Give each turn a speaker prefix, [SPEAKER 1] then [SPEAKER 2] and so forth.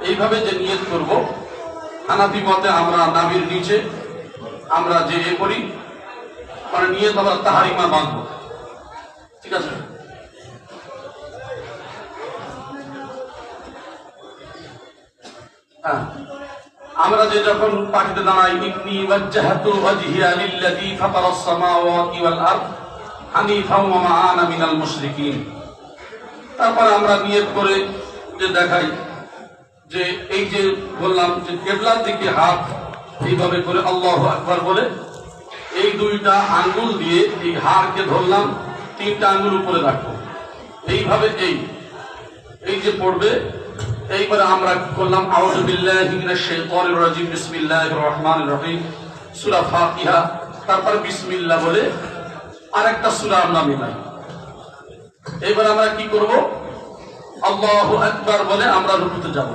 [SPEAKER 1] এইভাবে যে নিয়ত করব, হানাফি মতে আমরা নাভির নিচে আমরা যে করি, মানে নিয়ত আমরা তাহারিমা বাঁধবো। ঠিক আছে? হ্যাঁ, আমরা যে যখন পাটিতে দাঁড়াই, ইন্নী ওয়াজ্জাহতু ওয়াজহিয়া লিল্লাযী ফাতারাস সামাওয়াতি ওয়াল আরদ হানিফাও ওয়া মা আনা মিনাল মুশরিকিন। তারপর আমরা নিয়ত করে যে দেখাই যে এই যে বললাম যে কিবলার দিকে হাত এইভাবে করে আল্লাহু আকবার বলে এই দুইটা আঙ্গুল দিয়ে এই হাড়কে ধরলাম, তিনটা আঙ্গুল উপরে রাখবো, এইভাবে এই যে পড়বে। এইবারে আমরা করলাম আউযু বিল্লাহি মিনাশ শাইতানির রাজিম, বিসমিল্লাহির রহমানির রহিম, সূরা ফাতিহা, তারপর বিসমিল্লাহ বলে আরেকটা সূরা আমরা মিলাই। এইবার আমরা কি করব? আল্লাহু আকবার বলে আমরা রুকুতে যাব।